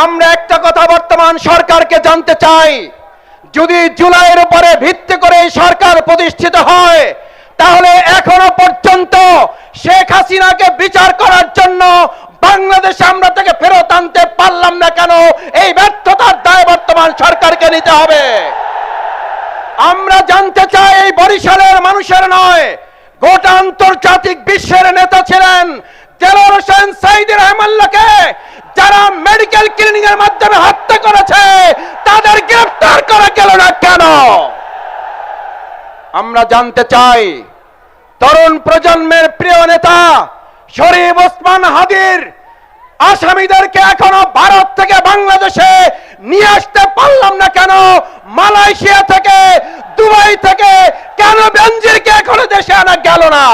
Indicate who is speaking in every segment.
Speaker 1: আমরা একটা কথা বর্তমান সরকারকে জানতে চাই, যদি জুলাইয়ের উপরে ভিত্তি করে এই সরকার প্রতিষ্ঠিত হয়, তাহলে এখনো পর্যন্ত শেখ হাসিনাকে বিচার করার জন্য বাংলাদেশে আমরা তাকে ফেরত আনতে পারলাম না কেন? এই ব্যর্থতার দায় বর্তমান সরকারকে নিতে হবে। আমরা জানতে চাই, এই বরিশালের মানুষের নয়, গোটা আন্তর্জাতিক বিশ্বের নেতা ছিলেন দেলোয়ার হোসেন সাঈদী রহমাল্লাহকে যারা মেডিকেল ক্লিনিং এর মাধ্যমে হত্যা করেছে, তাদের গ্রেফতার করা গেল না কেন? আমরা জানতে চাই, তরুণ প্রজন্মের প্রিয় নেতা শরীফ ওসমান হাদির আসামিদেরকে এখনো ভারত থেকে বাংলাদেশে নিয়ে আসতে পারলাম না কেন? মালয়েশিয়া থেকে, দুবাই থেকে কেন বেনজিরকে এখনো দেশে আনা গেল না?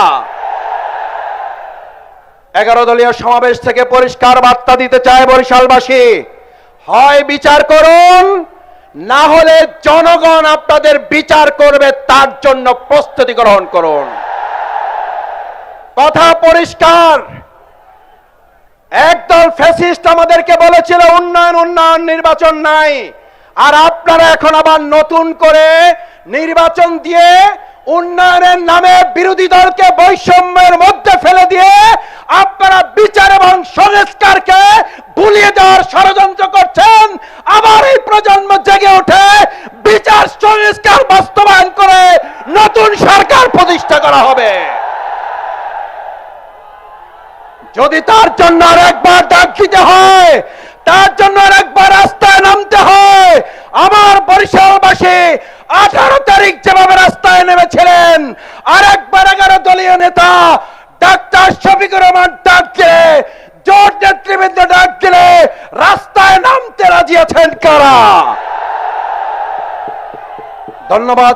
Speaker 1: 11 দলীয় সমাবেশ থেকে পরিষ্কার বার্তা দিতে চায় বরিশালবাসী, হয় বিচার করুন, না হলে জনগণ আপনাদের বিচার করবে, তার জন্য প্রস্তুতি গ্রহণ করুন। কথা পরিষ্কার। একদল ফ্যাসিস্ট আমাদেরকে বলেছিল উন্নয়ন উন্নয়ন, নির্বাচন নাই, আর আপনারা এখন আবার নতুন করে নির্বাচন দিয়ে উন্নয়নের নামে বিরোধী দলকে বৈষম্যের মধ্যে ফেলে দিয়ে আপনারা বিচার এবং সংস্কারকে ভুলিয়ে দেওয়ার ষড়যন্ত্র করছেন। আবার এই প্রজন্ম জেগে ওঠে, বিচার সংস্কার বাস্তবায়ন করে নতুন সরকার প্রতিষ্ঠা করা হবে। যদি তার জন্য আর একবার ডাক দিতে হয়, তার জন্য আর একবার রাস্তায় নামতে হয়, আমার বরিশালবাসী 18 তারিখ যেভাবে রাস্তায় নেমেছিলেন, আর একবার 11 দলীয় নেতা ডাক্তার শফিকুর রহমান ডাক দিলে, জোট নেতৃবৃন্দ ডাক দিলে রাস্তায় নামতে রাজি আছেন কারা? ধন্যবাদ।